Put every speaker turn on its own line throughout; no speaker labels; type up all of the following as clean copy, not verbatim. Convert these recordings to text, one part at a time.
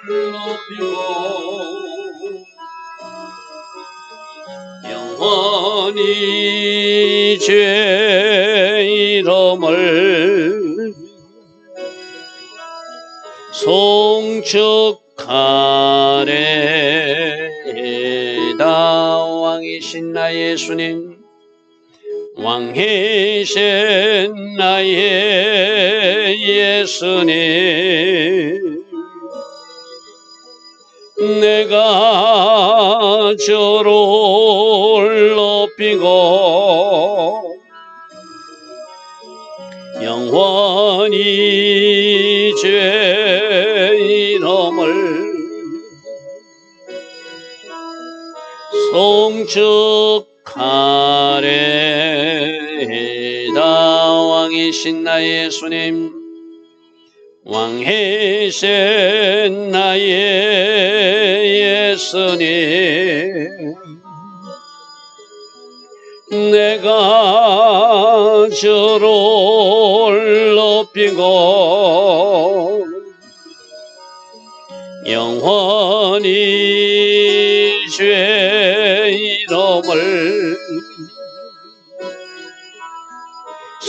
높이고 영원히 죄 이름을 송축하리다. 왕이신 나의 예수님, 왕이신 나의 예수님, 내가 저를 높이고 영원히 죄 이름을 송축하리다. 왕이신 나의 예수님, 왕이신 나의 예수님, 내가 저를 높이고 영원히 죄 이름을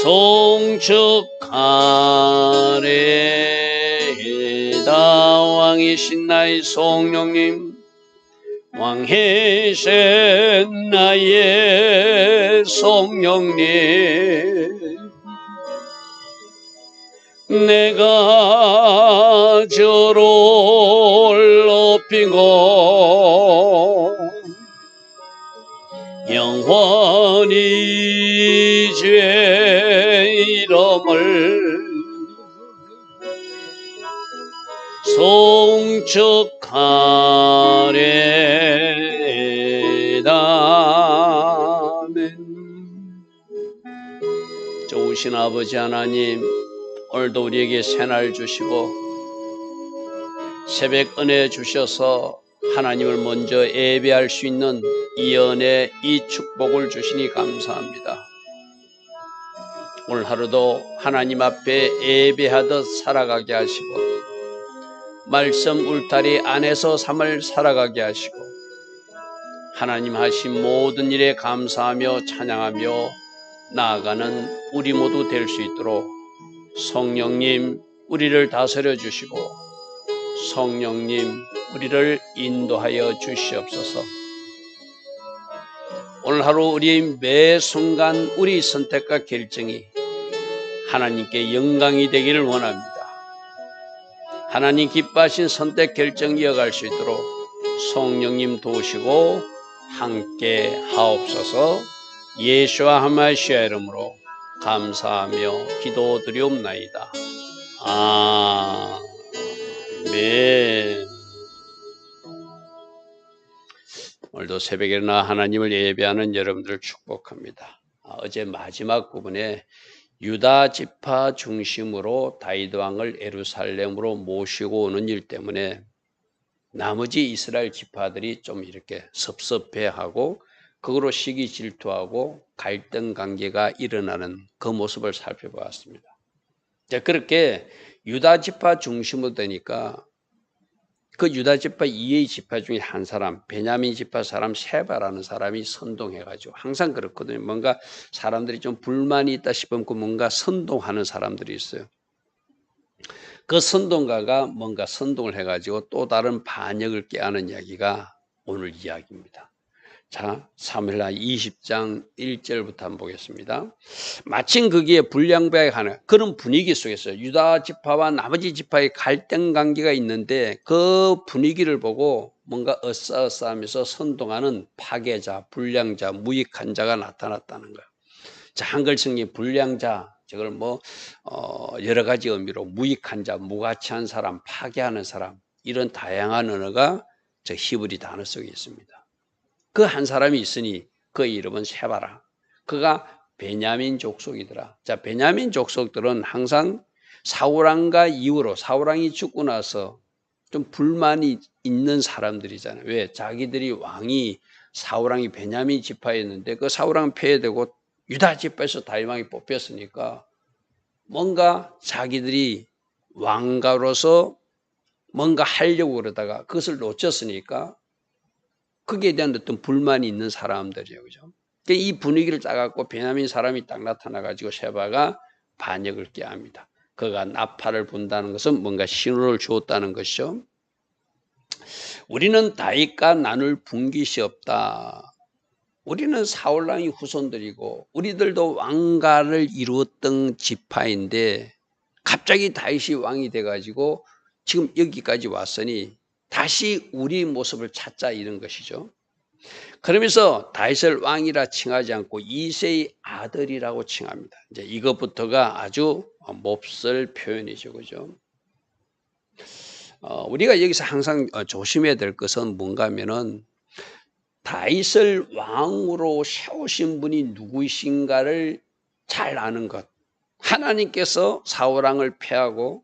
송축하리다. 왕이신 나의 성령님, 왕이신 나의 성령님, 내가 저를 높이고 영원히 죄 이름을 송축하리다. 아멘. 좋으신 아버지 하나님, 오늘도 우리에게 새날 주시고 새벽 은혜 주셔서 하나님을 먼저 예배할 수 있는 이 은혜, 이 축복을 주시니 감사합니다. 오늘 하루도 하나님 앞에 예배하듯 살아가게 하시고 말씀 울타리 안에서 삶을 살아가게 하시고 하나님 하신 모든 일에 감사하며 찬양하며 나아가는 우리 모두 될 수 있도록 성령님 우리를 다스려 주시고 성령님 우리를 인도하여 주시옵소서. 오늘 하루 우리의 매 순간 우리 선택과 결정이 하나님께 영광이 되기를 원합니다. 하나님 기뻐하신 선택 결정 이어갈 수 있도록 성령님 도우시고 함께 하옵소서. 예수와 하마시아 이름으로 감사하며 기도드리옵나이다. 아멘. 오늘도 새벽에 일어나 하나님을 예배하는 여러분들을 축복합니다. 어제 마지막 부분에 유다 지파 중심으로 다윗 왕을 예루살렘으로 모시고 오는 일 때문에 나머지 이스라엘 지파들이 좀 이렇게 섭섭해하고 그거로 시기 질투하고 갈등 관계가 일어나는 그 모습을 살펴보았습니다. 자, 그렇게 유다 지파 중심으로 되니까 그 유다 지파 2의 지파 중에 한 사람, 베냐민 지파 사람 세바라는 사람이 선동해가지고 항상 그렇거든요. 뭔가 사람들이 좀 불만이 있다 싶으면 뭔가 선동하는 사람들이 있어요. 그 선동가가 뭔가 선동을 해가지고 또 다른 반역을 깨하는 이야기가 오늘 이야기입니다. 자, 사무엘하 20장 1절부터 한번 보겠습니다. 마침 거기에 불량배하는 그런 분위기 속에서 유다 지파와 나머지 지파의 갈등 관계가 있는데 그 분위기를 보고 뭔가 어싸어싸하면서 선동하는 파괴자, 불량자, 무익한 자가 나타났다는 거예요. 자, 한글 성경 불량자, 저걸 여러 가지 의미로 무익한 자, 무가치한 사람, 파괴하는 사람, 이런 다양한 언어가 저 히브리 단어 속에 있습니다. 그 한 사람이 있으니 그 이름은 세바라. 그가 베냐민 족속이더라. 자, 베냐민 족속들은 항상 사울왕과 이후로 사울왕이 죽고 나서 좀 불만이 있는 사람들이잖아요. 왜? 자기들이 왕이 사울왕이 베냐민 지파였는데 그 사울왕 폐해되고 유다 지파에서 다윗왕이 뽑혔으니까 뭔가 자기들이 왕가로서 뭔가 하려고 그러다가 그것을 놓쳤으니까 거기에 대한 어떤 불만이 있는 사람들이에요. 그죠? 이 분위기를 짜갖고 베냐민 사람이 딱 나타나가지고 셰바가 반역을 꾀합니다. 그가 나팔을 분다는 것은 뭔가 신호를 주었다는 것이죠. 우리는 다윗과 나눌 분깃이 없다. 우리는 사울왕의 후손들이고 우리들도 왕가를 이루었던 지파인데 갑자기 다윗이 왕이 돼가지고 지금 여기까지 왔으니 다시 우리 모습을 찾자 이런 것이죠. 그러면서 다윗을 왕이라 칭하지 않고 이새의 아들이라고 칭합니다. 이제 이것부터가 아주 몹쓸 표현이죠, 그죠? 우리가 여기서 항상 조심해야 될 것은 뭔가 하면은 다윗을 왕으로 세우신 분이 누구이신가를 잘 아는 것. 하나님께서 사울왕을 패하고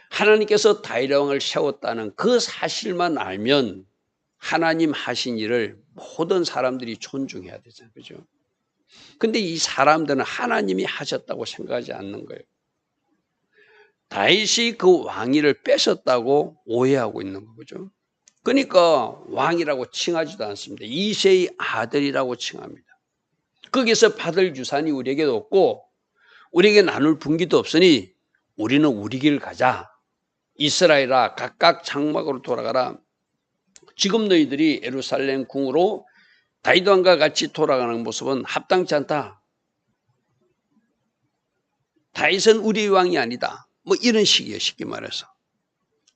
하나님께서 다윗 왕을 세웠다는 그 사실만 알면 하나님 하신 일을 모든 사람들이 존중해야 되잖아요. 그죠? 근데 이 사람들은 하나님이 하셨다고 생각하지 않는 거예요. 다윗이 그 왕위를 뺏었다고 오해하고 있는 거죠. 그러니까 왕이라고 칭하지도 않습니다. 이새의 아들이라고 칭합니다. 거기서 받을 유산이 우리에게 없고 우리에게 나눌 분기도 없으니 우리는 우리 길 가자. 이스라엘아 각각 장막으로 돌아가라. 지금 너희들이 예루살렘 궁으로 다윗 왕과 같이 돌아가는 모습은 합당치 않다. 다윗은 우리 왕이 아니다. 뭐 이런 식이에요. 쉽게 말해서.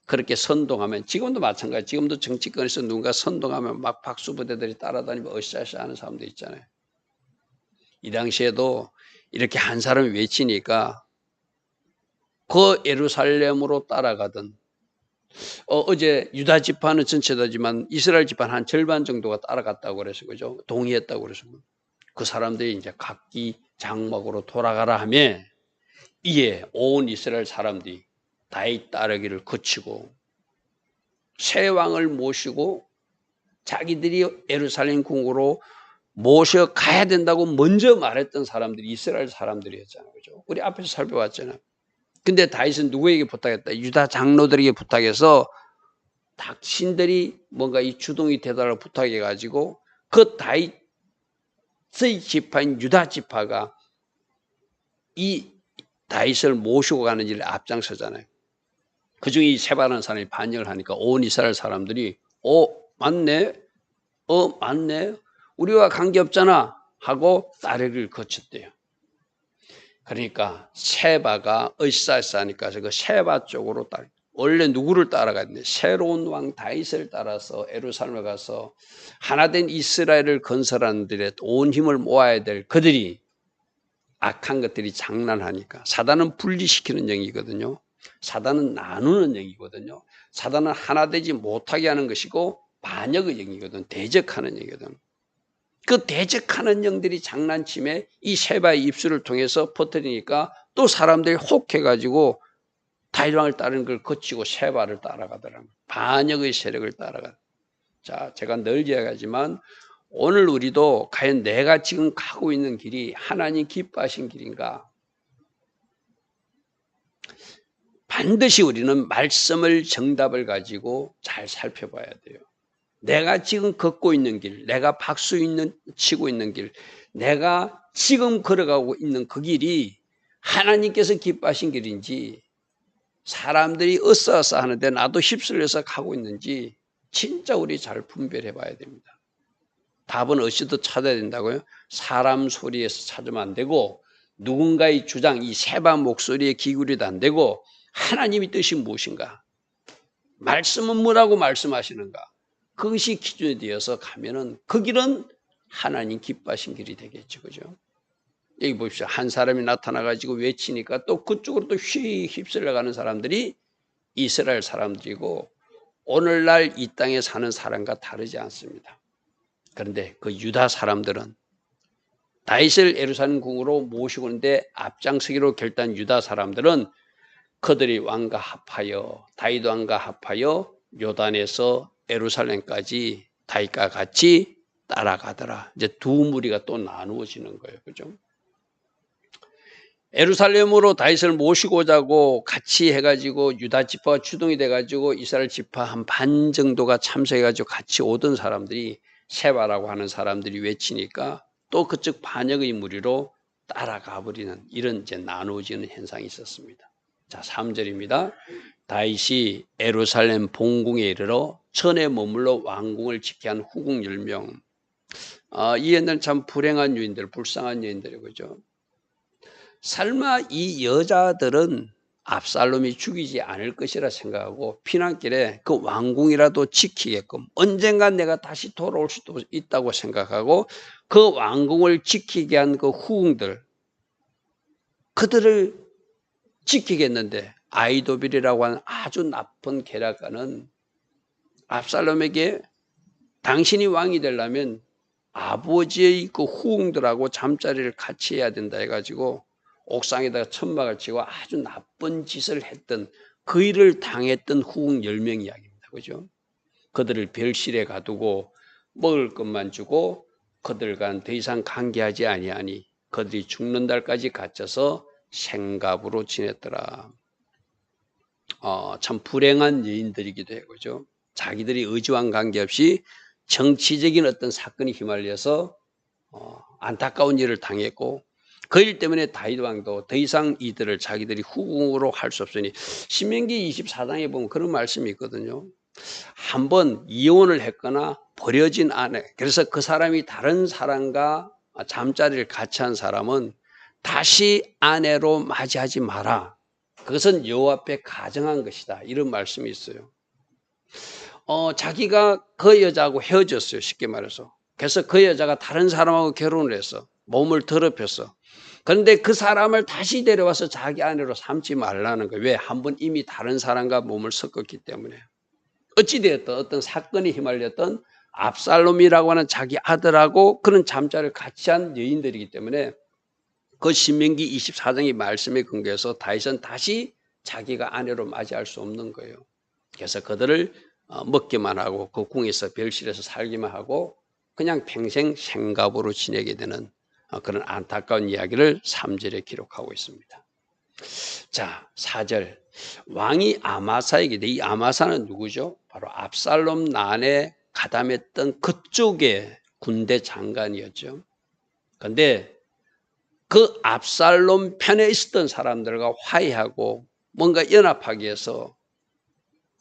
그렇게 선동하면 지금도 마찬가지. 지금도 정치권에서 누군가 선동하면 막 박수부대들이 따라다니며 으쌰으쌰 하는 사람도 있잖아요. 이 당시에도 이렇게 한 사람이 외치니까 그 예루살렘으로 따라가던 어제 유다 지파는 전체다지만 이스라엘 지파는 한 절반 정도가 따라갔다고 그래서 그죠? 동의했다고 그래서 그 사람들이 이제 각기 장막으로 돌아가라 하며 이에 온 이스라엘 사람들이 다윗 따르기를 거치고 새 왕을 모시고 자기들이 예루살렘 궁으로 모셔 가야 된다고 먼저 말했던 사람들이 이스라엘 사람들이었잖아요. 그죠? 우리 앞에서 살펴봤잖아요. 근데 다윗은 누구에게 부탁했다? 유다 장로들에게 부탁해서 당신들이 뭔가 이 주동이 되달라고 부탁해가지고 그 다윗의 지파인 유다 지파가 이 다윗을 모시고 가는 일을 앞장서잖아요. 그중에 이 세바라는 사람이 반역을 하니까 온 이스라엘 사람들이 맞네? 맞네? 우리와 관계없잖아 하고 따르기를 거쳤대요. 그러니까 세바가 으쌰으쌰하니까 그 세바 쪽으로 원래 누구를 따라갔는데 새로운 왕 다윗을 따라서 예루살렘에 가서 하나된 이스라엘을 건설하는 데에 온 힘을 모아야 될 그들이 악한 것들이 장난하니까 사단은 분리시키는 영이거든요. 사단은 나누는 영이거든요. 사단은 하나 되지 못하게 하는 것이고 반역의 영이거든. 대적하는 영이거든. 그 대적하는 영들이 장난침에 이 세바의 입술을 통해서 퍼뜨리니까 또 사람들이 혹해가지고 다윗 왕을 따르는 걸 거치고 세바를 따라가더라고요. 반역의 세력을 따라가. 자, 제가 늘 이야기하지만 오늘 우리도 과연 내가 지금 가고 있는 길이 하나님 기뻐하신 길인가? 반드시 우리는 말씀을 정답을 가지고 잘 살펴봐야 돼요. 내가 지금 걷고 있는 길, 내가 치고 있는 길, 내가 지금 걸어가고 있는 그 길이 하나님께서 기뻐하신 길인지 사람들이 으쌰으쌰 하는데 나도 휩쓸려서 가고 있는지 진짜 우리 잘 분별해 봐야 됩니다. 답은 어디서 찾아야 된다고요? 사람 소리에서 찾으면 안 되고 누군가의 주장, 이 세바 목소리에 기울여도 안 되고 하나님의 뜻이 무엇인가? 말씀은 뭐라고 말씀하시는가? 그것이 기준이 되어서 가면은 그 길은 하나님 기뻐하신 길이 되겠죠. 그죠? 여기 보십시오. 한 사람이 나타나가지고 외치니까 또 그쪽으로 또 휩쓸려 가는 사람들이 이스라엘 사람들이고 오늘날 이 땅에 사는 사람과 다르지 않습니다. 그런데 그 유다 사람들은 다윗을 예루살렘 궁으로 모시고 오는데 앞장서기로 결단 유다 사람들은 그들이 왕과 합하여 다윗 왕과 합하여 요단에서 예루살렘까지 다윗과 같이 따라가더라. 이제 두 무리가 또 나누어지는 거예요. 그죠? 예루살렘으로 다윗을 모시고자고 같이 해가지고 유다 지파가 추동이 돼가지고 이스라엘 지파 한 반 정도가 참석해가지고 같이 오던 사람들이 세바라고 하는 사람들이 외치니까 또 그쪽 반역의 무리로 따라가 버리는 이런 이제 나누어지는 현상이 있었습니다. 자, 3절입니다. 다윗이 예루살렘 본궁에 이르러 전에 머물러 왕궁을 지키게 한 후궁 10명. 이 옛날 참 불행한 여인들, 불쌍한 여인들이 그죠. 설마 이 여자들은 압살롬이 죽이지 않을 것이라 생각하고 피난길에 그 왕궁이라도 지키게끔 언젠가 내가 다시 돌아올 수도 있다고 생각하고 그 왕궁을 지키게 한 그 후궁들, 그들을 지키겠는데 아이도빌이라고 하는 아주 나쁜 계략가는 압살롬에게 당신이 왕이 되려면 아버지의 그 후궁들하고 잠자리를 같이 해야 된다 해가지고 옥상에다가 천막을 치고 아주 나쁜 짓을 했던, 그 일을 당했던 후궁 10명 이야기입니다. 그죠? 그들을 별실에 가두고 먹을 것만 주고 그들과는 더 이상 관계하지 아니하니 그들이 죽는 날까지 갇혀서 생갑으로 지냈더라. 참 불행한 여인들이기도 해요. 그죠? 자기들이 의지와 관계없이 정치적인 어떤 사건이 휘말려서 안타까운 일을 당했고 그 일 때문에 다윗 왕도 더 이상 이들을 자기들이 후궁으로 할 수 없으니 신명기 24장에 보면 그런 말씀이 있거든요. 한번 이혼을 했거나 버려진 아내, 그래서 그 사람이 다른 사람과 잠자리를 같이 한 사람은 다시 아내로 맞이하지 마라. 그것은 여호와 앞에 가정한 것이다. 이런 말씀이 있어요. 자기가 그 여자하고 헤어졌어요. 쉽게 말해서. 그래서 그 여자가 다른 사람하고 결혼을 했어. 몸을 더럽혔어. 그런데 그 사람을 다시 데려와서 자기 아내로 삼지 말라는 거예요. 왜? 한번 이미 다른 사람과 몸을 섞었기 때문에. 어찌되었든 어떤 사건이 휘말렸던 압살롬이라고 하는 자기 아들하고 그런 잠자리를 같이 한 여인들이기 때문에 그 신명기 24장의 말씀에 근거해서 다윗은 다시 자기가 아내로 맞이할 수 없는 거예요. 그래서 그들을 먹기만 하고 그 궁에서 별실에서 살기만 하고 그냥 평생 생갑으로 지내게 되는 그런 안타까운 이야기를 3절에 기록하고 있습니다. 자, 4절. 왕이 아마사에게, 이 아마사는 누구죠? 바로 압살롬 난에 가담했던 그쪽의 군대 장관이었죠. 그런데 그 압살롬 편에 있었던 사람들과 화해하고 뭔가 연합하기 위해서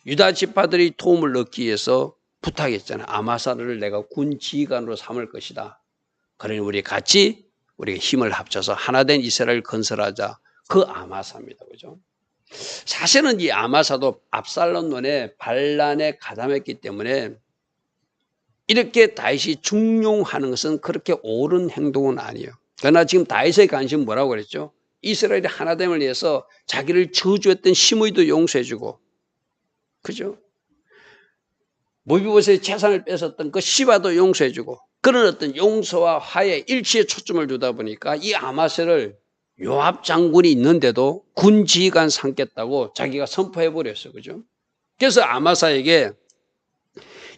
유다 지파들이 도움을 얻기 위해서 부탁했잖아요. 아마사를 내가 군 지휘관으로 삼을 것이다. 그러니 우리 같이 우리가 힘을 합쳐서 하나된 이스라엘을 건설하자. 그 아마사입니다. 그죠? 사실은 이 아마사도 압살롬 눈에 반란에 가담했기 때문에 이렇게 다윗이 중용하는 것은 그렇게 옳은 행동은 아니에요. 그러나 지금 다윗의 관심은 뭐라고 그랬죠? 이스라엘의 하나됨을 위해서 자기를 저주했던 시므이도 용서해주고, 그죠? 모비보셋의 재산을 뺏었던 그 시바도 용서해주고, 그런 어떤 용서와 화해, 일치에 초점을 두다 보니까 이 아마사를 요압 장군이 있는데도 군 지휘관 삼겠다고 자기가 선포해버렸어요. 그죠? 그래서 아마사에게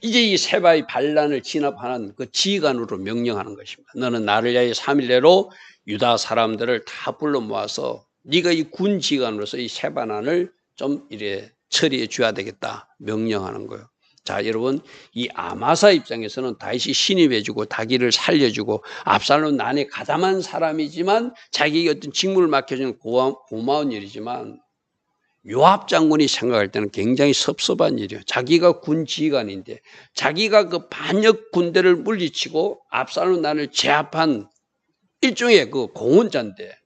이제 이 세바의 반란을 진압하는 그 지휘관으로 명령하는 것입니다. 너는 나를 위하여 3일 내로 유다 사람들을 다 불러 모아서 네가 이 군 지휘관으로서 이 세바난을 좀 이래 처리해 줘야 되겠다 명령하는 거예요. 자, 여러분, 이 아마사 입장에서는 다윗이 신임해주고 자기를 살려주고 압살롬 난에 가담한 사람이지만 자기에게 어떤 직무를 맡겨주는 고마운 일이지만 요압 장군이 생각할 때는 굉장히 섭섭한 일이에요. 자기가 군 지휘관인데 자기가 그 반역 군대를 물리치고 압살롬 난을 제압한 일종의 그 공헌자인데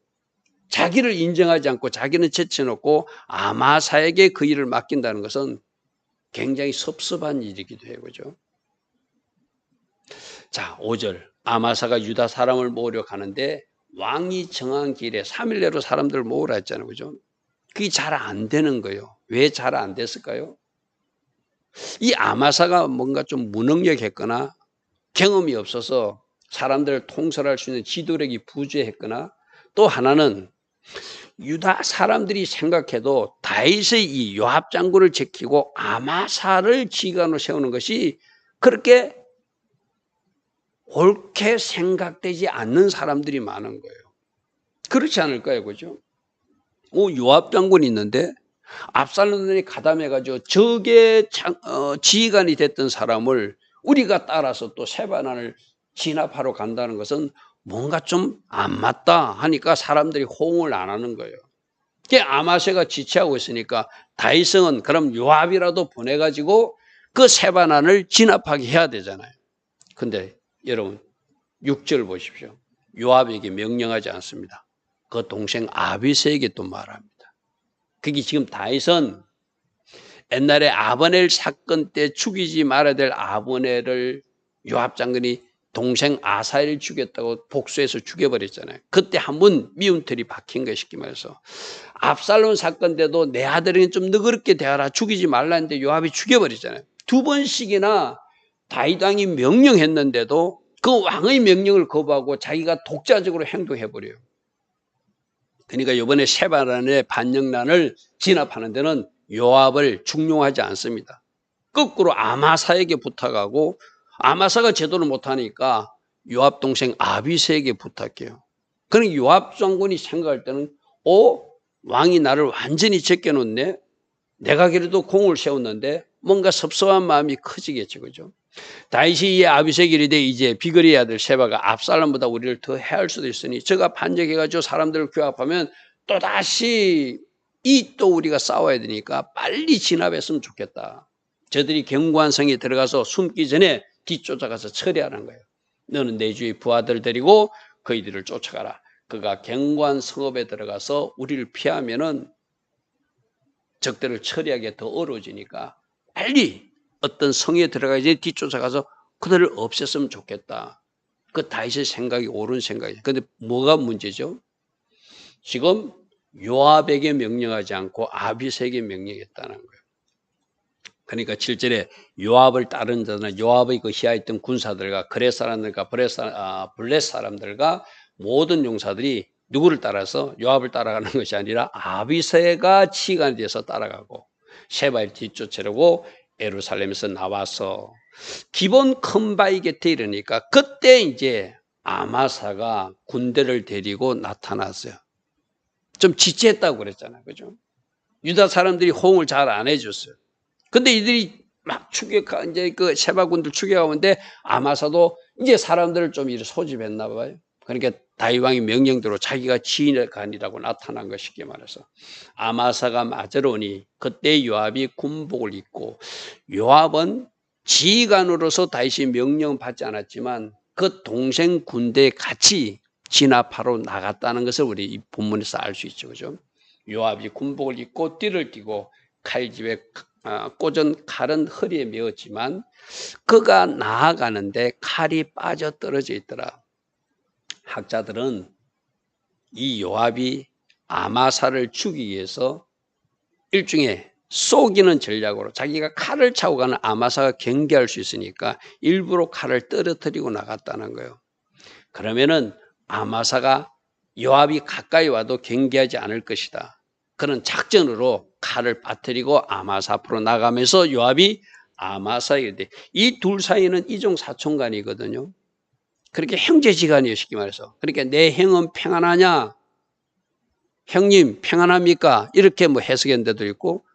자기를 인정하지 않고 자기는 제쳐놓고 아마사에게 그 일을 맡긴다는 것은 굉장히 섭섭한 일이기도 해요. 그죠? 자, 5절. 아마사가 유다 사람을 모으려 가는데 왕이 정한 길에 3일 내로 사람들을 모으라 했잖아요. 그죠? 그게 잘 안 되는 거예요. 왜 잘 안 됐을까요? 이 아마사가 뭔가 좀 무능력했거나 경험이 없어서 사람들을 통솔할 수 있는 지도력이 부재했거나 또 하나는 유다 사람들이 생각해도 다윗의 이 요압 장군을 지키고 아마사를 지휘관으로 세우는 것이 그렇게 옳게 생각되지 않는 사람들이 많은 거예요. 그렇지 않을까요? 그죠? 요압 장군이 있는데 압살롬이 가담해가지고 적의 지휘관이 됐던 사람을 우리가 따라서 또 세바난을 진압하러 간다는 것은 뭔가 좀 안 맞다 하니까 사람들이 호응을 안 하는 거예요. 그게 아마세가 지체하고 있으니까 다윗은 그럼 요압이라도 보내가지고 그 세바난을 진압하게 해야 되잖아요. 근데 여러분 6절 보십시오. 요압에게 명령하지 않습니다. 그 동생 아비새에게 또 말합니다. 그게 지금 다윗은 옛날에 아브넬 사건 때 죽이지 말아야 될 아브넬을 요압 장군이 동생 아사엘을 죽였다고 복수해서 죽여버렸잖아요. 그때 한번 미움털이 박힌 것이 쉽게 말해서 압살롬 사건 때도 내 아들에게 좀 너그럽게 대하라 죽이지 말라는데 요압이 죽여버렸잖아요. 두 번씩이나 다윗 왕이 명령했는데도 그 왕의 명령을 거부하고 자기가 독자적으로 행동해버려요. 그러니까 이번에 세바란의 반역난을 진압하는 데는 요압을 중용하지 않습니다. 거꾸로 아마사에게 부탁하고 아마사가 제대로 못하니까 요압 동생 아비새에게 부탁해요. 그러니까 요압 장군이 생각할 때는 왕이 나를 완전히 제껴놓네. 내가 그래도 공을 세웠는데 뭔가 섭섭한 마음이 커지겠죠. 그죠? 다윗이 이 아비새에게 이르되 이제 비그리의 아들 세바가 압살롬보다 우리를 더 해할 수도 있으니 저가 반역해가지고 사람들을 규합하면 또다시 또 우리가 싸워야 되니까 빨리 진압했으면 좋겠다. 저들이 견고한 성에 들어가서 숨기 전에 뒤쫓아가서 처리하는 거예요. 너는 내 주의 부하들 데리고 그이들을 쫓아가라. 그가 견고한 성읍에 들어가서 우리를 피하면은 적들을 처리하기가 더 어려워지니까 빨리 어떤 성에 들어가기 전에 뒤쫓아가서 그들을 없앴으면 좋겠다. 그 다윗의 생각이 옳은 생각이에요. 그런데 뭐가 문제죠? 지금 요압에게 명령하지 않고 아비새에게 명령했다는 거예요. 그러니까 7절에 요압을 따른 자들은 요압의 그 시야에 있던 군사들과 그렛 사람들과 블렛 사람들과 모든 용사들이 누구를 따라서 요압을 따라가는 것이 아니라 아비새가 치관에 대해서 따라가고 세바를 뒤쫓으려고 예루살렘에서 나와서 기본 큰 바위 곁에 이르니까 그때 이제 아마사가 군대를 데리고 나타났어요. 좀 지체했다고 그랬잖아요. 그죠? 유다 사람들이 호응을 잘 안 해줬어요. 근데 이들이 막 이제 그 세바군들 추격하는데 아마사도 이제 사람들을 좀 이렇게 소집했나 봐요. 그러니까 다윗왕이 명령대로 자기가 지휘관이라고 나타난 거 쉽게 말해서 아마사가 맞으러 오니 그때 요압이 군복을 입고 요압은 지휘관으로서 다윗이 명령 받지 않았지만 그 동생 군대에 같이 진압하러 나갔다는 것을 우리 이 본문에서 알 수 있죠. 그죠? 요압이 군복을 입고 띠를 띠고 칼집에 꽂은 칼은 허리에 메었지만 그가 나아가는데 칼이 빠져 떨어져 있더라. 학자들은 이 요압이 아마사를 죽이기 위해서 일종의 속이는 전략으로 자기가 칼을 차고 가는 아마사가 경계할 수 있으니까 일부러 칼을 떨어뜨리고 나갔다는 거예요. 그러면은 아마사가 요압이 가까이 와도 경계하지 않을 것이다. 그런 작전으로 칼을 빠뜨리고 아마사 앞으로 나가면서 요압이 아마사에게 이 둘 사이는 이종 사촌간이거든요. 그렇게 형제지간이에요. 쉽게 말해서. 그러니까 내 형은 평안하냐? 형님 평안합니까? 이렇게 뭐 해석한 데도 있고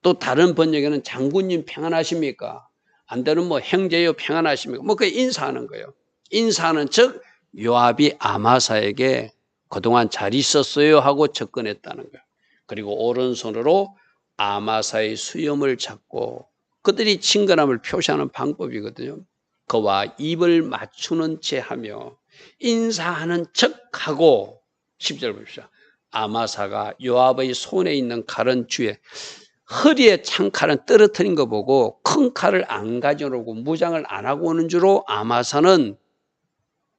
또 다른 번역에는 장군님 평안하십니까? 안 되는 뭐 형제요 평안하십니까? 뭐 그 인사하는 거예요. 인사하는 즉 요압이 아마사에게 그동안 잘 있었어요 하고 접근했다는 거예요. 그리고 오른손으로 아마사의 수염을 잡고 그들이 친근함을 표시하는 방법이거든요. 그와 입을 맞추는 채 하며 인사하는 척하고 10절 봅시다. 아마사가 요압의 손에 있는 칼은 주에 허리에 창칼은 떨어뜨린 거 보고 큰 칼을 안 가져오고 무장을 안 하고 오는 줄로 아마사는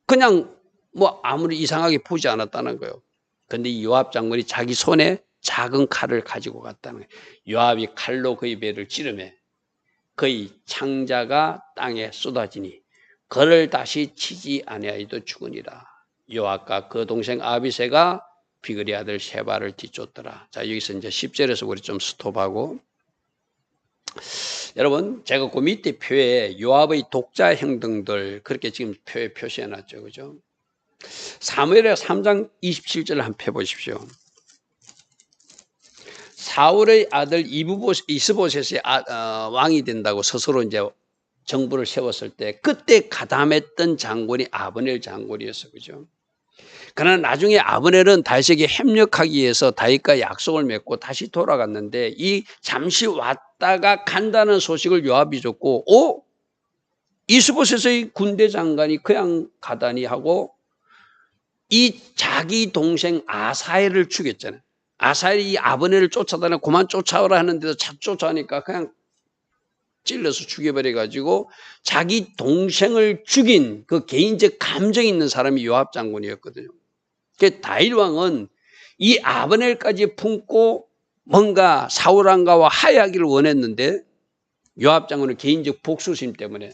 그냥 뭐 아무리 이상하게 보지 않았다는 거예요. 근데 이 요압 장군이 자기 손에 작은 칼을 가지고 갔다는 거예요. 요압이 칼로 그의 배를 찌르매 그의 창자가 땅에 쏟아지니 그를 다시 치지 아니하여도 죽으니라. 요압과 그 동생 아비새가 비그리 아들 세바를 뒤쫓더라. 자, 여기서 이제 10절에서 우리 좀 스톱하고 여러분 제가 그 밑에 표에 요압의 독자 행동들 그렇게 지금 표에 표시해 놨죠. 그죠? 사무엘하 3장 27절을 한번 펴보십시오. 사울의 아들 이스보셋이 왕이 된다고 스스로 이제 정부를 세웠을 때 그때 가담했던 장군이 아브넬 장군이었어요. 그죠? 그러나 나중에 아브넬은 다윗에게 협력하기 위해서 다윗과 약속을 맺고 다시 돌아갔는데 이 잠시 왔다가 간다는 소식을 요압이 줬고 이스보셋의 군대 장관이 그냥 가다니 하고 이 자기 동생 아사엘을 죽였잖아요. 아사엘이 아브넬을 쫓아다니고 그만 쫓아오라 하는데도 쫓아오니까 그냥 찔러서 죽여버려가지고 자기 동생을 죽인 그 개인적 감정이 있는 사람이 요압 장군이었거든요. 그 다윗 왕은 이 아브넬까지 품고 뭔가 사울 왕가와 화해하기를 원했는데 요압 장군은 개인적 복수심 때문에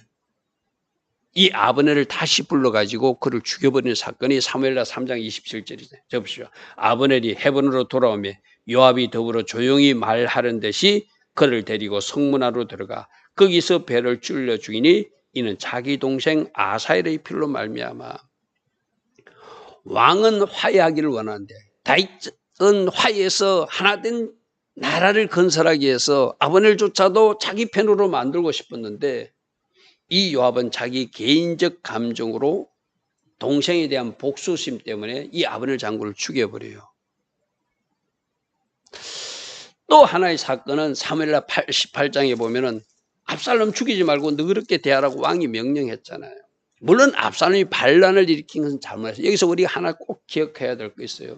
이 아브넬을 다시 불러가지고 그를 죽여버리는 사건이 사무엘하 3장 27절이죠. 접으시오. 아브넬이 헤브론으로 돌아오며 요압이 더불어 조용히 말하는 듯이 그를 데리고 성문 안으로 들어가 거기서 배를 찔러 죽이니 이는 자기 동생 아사엘의 필로 말미암아. 왕은 화해하기를 원하는데 다윗은 화해해서 하나된 나라를 건설하기 위해서 아브넬조차도 자기 편으로 만들고 싶었는데 이 요압은 자기 개인적 감정으로 동생에 대한 복수심 때문에 이 아브넬 장군을 죽여버려요. 또 하나의 사건은 사무엘하 18장에 보면은 압살롬 죽이지 말고 너그럽게 대하라고 왕이 명령했잖아요. 물론 압살롬이 반란을 일으킨 것은 잘못했어요. 여기서 우리가 하나 꼭 기억해야 될 거 있어요.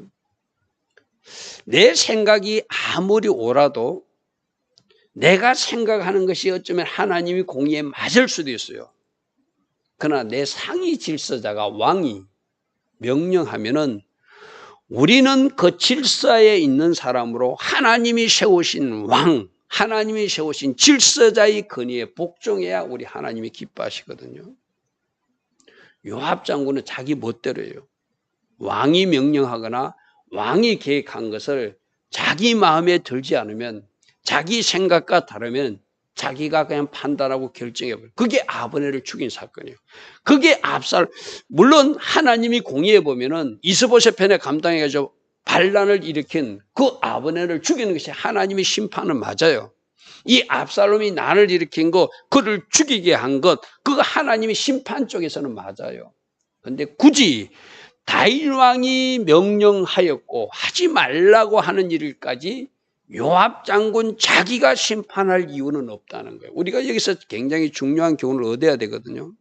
내 생각이 아무리 옳아도 내가 생각하는 것이 어쩌면 하나님이 공의에 맞을 수도 있어요. 그러나 내 상위 질서자가 왕이 명령하면은 우리는 그 질서에 있는 사람으로 하나님이 세우신 왕, 하나님이 세우신 질서자의 건의에 복종해야 우리 하나님이 기뻐하시거든요. 요압 장군은 자기 멋대로예요. 왕이 명령하거나 왕이 계획한 것을 자기 마음에 들지 않으면 자기 생각과 다르면 자기가 그냥 판단하고 결정해버려요. 그게 아브넬을 죽인 사건이에요. 그게 물론 하나님이 공의해 보면은 이스보셋 편에 감당해가지고 반란을 일으킨 그 아브넬을 죽이는 것이 하나님의 심판은 맞아요. 이 압살롬이 난을 일으킨 거, 그를 죽이게 한 것, 그거 하나님의 심판 쪽에서는 맞아요. 근데 굳이 다윗 왕이 명령하였고 하지 말라고 하는 일까지 요압 장군 자기가 심판할 이유는 없다는 거예요. 우리가 여기서 굉장히 중요한 교훈을 얻어야 되거든요.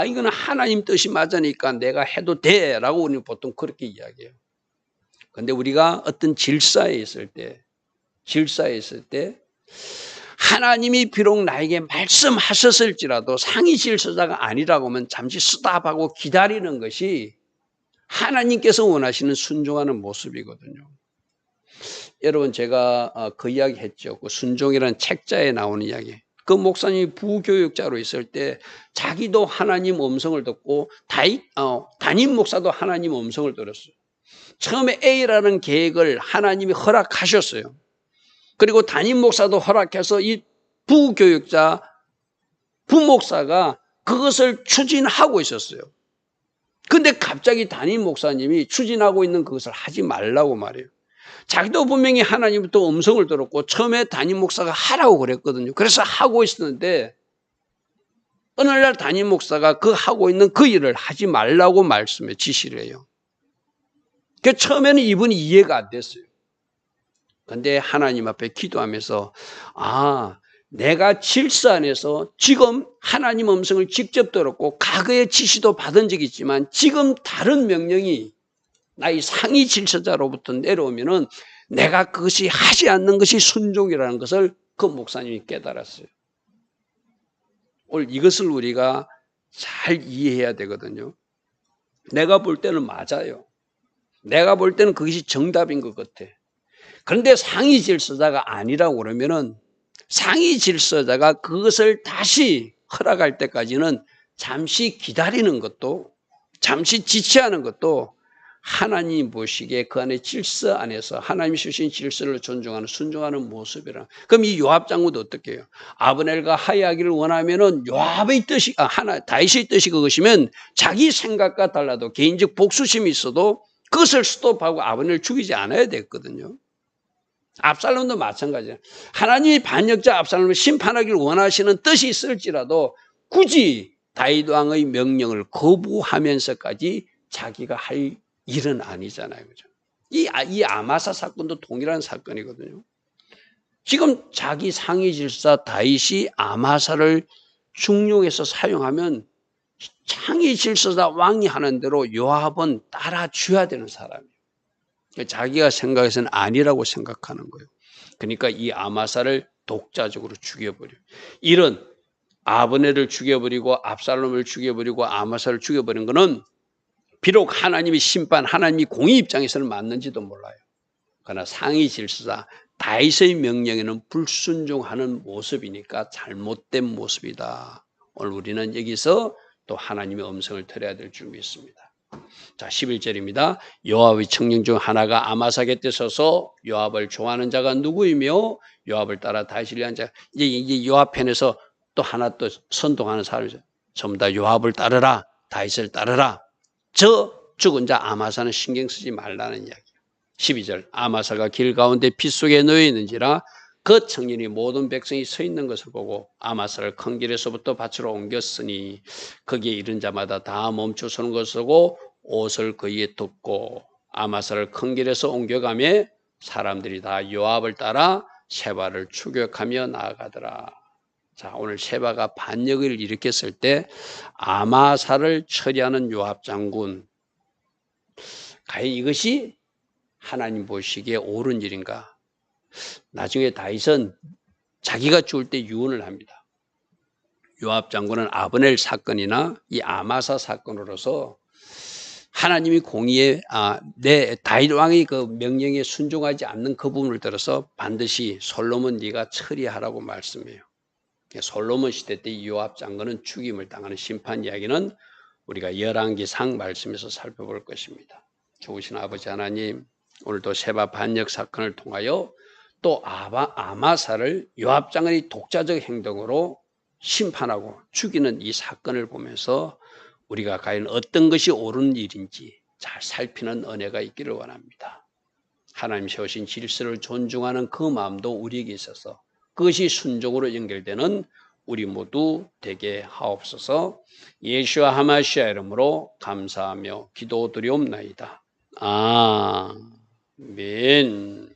이거는 하나님 뜻이 맞으니까 내가 해도 돼 라고 우리는 보통 그렇게 이야기해요. 근데 우리가 어떤 질서에 있을 때 하나님이 비록 나에게 말씀하셨을지라도 상위 질서자가 아니라고 하면 잠시 스탑하고 기다리는 것이 하나님께서 원하시는 순종하는 모습이거든요. 여러분 제가 그 이야기 했죠. 그 순종이라는 책자에 나오는 이야기. 그 목사님이 부교육자로 있을 때 자기도 하나님 음성을 듣고 담임 목사도 하나님 음성을 들었어요. 처음에 A라는 계획을 하나님이 허락하셨어요. 그리고 담임 목사도 허락해서 이 부교육자, 부목사가 그것을 추진하고 있었어요. 근데 갑자기 담임 목사님이 추진하고 있는 그것을 하지 말라고 말해요. 자기도 분명히 하나님부터 음성을 들었고 처음에 담임 목사가 하라고 그랬거든요. 그래서 하고 있었는데 어느 날 담임 목사가 그 하고 있는 그 일을 하지 말라고 말씀해 지시를 해요. 그 처음에는 이분이 이해가 안 됐어요. 근데 하나님 앞에 기도하면서 내가 질서 안에서 지금 하나님 음성을 직접 들었고 과거의 지시도 받은 적이 있지만 지금 다른 명령이 나의 상위 질서자로부터 내려오면은 내가 그것이 하지 않는 것이 순종이라는 것을 그 목사님이 깨달았어요. 오늘 이것을 우리가 잘 이해해야 되거든요. 내가 볼 때는 맞아요. 내가 볼 때는 그것이 정답인 것 같아. 그런데 상위 질서자가 아니라고 그러면은 상위 질서자가 그것을 다시 허락할 때까지는 잠시 기다리는 것도, 잠시 지체하는 것도 하나님 보시기에 그 안에 질서 안에서 하나님이 주신 질서를 존중하는 순종하는 모습이라. 그럼 이 요압 장군도 어떻게 해요? 아브넬과 화해하기를 원하면은 요압의 뜻이 다윗의 뜻이 그것이면 자기 생각과 달라도 개인적 복수심이 있어도 그것을 스톱하고 아브넬을 죽이지 않아야 됐거든요. 압살롬도 마찬가지예요. 하나님이 반역자 압살롬을 심판하기를 원하시는 뜻이 있을지라도 굳이 다윗 왕의 명령을 거부하면서까지 자기가 할 일은 아니잖아요. 그죠? 이 아마사 사건도 동일한 사건이거든요. 지금 자기 상위 질사 다윗이 아마사를 중용해서 사용하면 상위 질서자 왕이 하는 대로 요압은 따라줘야 되는 사람이에요. 자기가 생각해서는 아니라고 생각하는 거예요. 그러니까 이 아마사를 독자적으로 죽여버려요. 이런 아브넬을 죽여버리고 압살롬을 죽여버리고 아마사를 죽여버린 것은 비록 하나님의 심판, 하나님의 공의 입장에서는 맞는지도 몰라요. 그러나 상위 질서자 다윗의 명령에는 불순종하는 모습이니까 잘못된 모습이다. 오늘 우리는 여기서 또 하나님의 음성을 들어야 될 줄 믿습니다. 자, 11절입니다. 요압의 청령 중 하나가 아마사 곁에 서서 요압을 좋아하는 자가 누구이며 요압을 따라 다윗을 위한 자. 이제 요압 편에서 또 하나 또 선동하는 사람이죠. 전부 다 요압을 따르라, 다윗을 따르라. 저 죽은 자 아마사는 신경 쓰지 말라는 이야기예요. 12절 아마사가 길 가운데 피 속에 놓여 있는지라 그 청년이 모든 백성이 서 있는 것을 보고 아마사를 큰 길에서부터 밭으로 옮겼으니 거기에 이른 자마다 다 멈춰 서는 것을 보고 옷을 그에게 덮고 아마사를 큰 길에서 옮겨가며 사람들이 다 요압을 따라 세바를 추격하며 나아가더라. 자, 오늘 세바가 반역을 일으켰을 때 아마사를 처리하는 요압 장군, 과연 이것이 하나님 보시기에 옳은 일인가? 나중에 다윗은 자기가 죽을 때 유언을 합니다. 요압 장군은 아브넬 사건이나 이 아마사 사건으로서 하나님이 공의에 내 다윗 왕의 그 명령에 순종하지 않는 그 부분을 들어서 반드시 솔로몬 네가 처리하라고 말씀해요. 솔로몬 시대 때 요압 장군은 죽임을 당하는 심판 이야기는 우리가 열왕기상 말씀에서 살펴볼 것입니다. 좋으신 아버지 하나님, 오늘도 세바 반역 사건을 통하여 또 아마사를 요압 장군의 독자적 행동으로 심판하고 죽이는 이 사건을 보면서 우리가 과연 어떤 것이 옳은 일인지 잘 살피는 은혜가 있기를 원합니다. 하나님 세우신 질서를 존중하는 그 마음도 우리에게 있어서 그것이 순종으로 연결되는 우리 모두 되게 하옵소서. 예수와 하마시아 이름으로 감사하며 기도드리옵나이다. 아멘.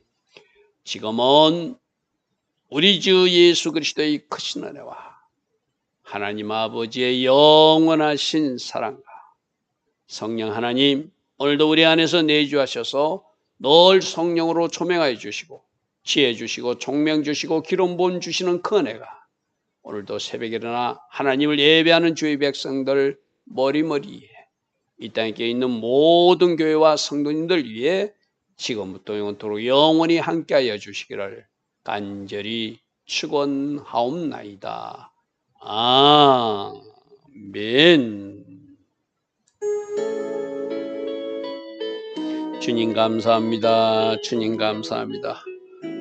지금은 우리 주 예수 그리스도의 크신 은혜와 하나님 아버지의 영원하신 사랑과 성령 하나님, 오늘도 우리 안에서 내주하셔서 늘 성령으로 조명하여 주시고 지혜 주시고 총명 주시고 기름 부음 주시는 그 은혜가 오늘도 새벽에 일어나 하나님을 예배하는 주의 백성들 머리머리에 이 땅에 있는 모든 교회와 성도님들 위해 지금부터 영원토록 영원히 함께하여 주시기를 간절히 축원하옵나이다. 아멘. 주님 감사합니다. 주님 감사합니다.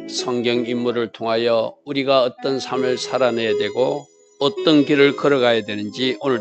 성경 인물을 통하여 우리가 어떤 삶을 살아내야 되고 어떤 길을 걸어가야 되는지 오늘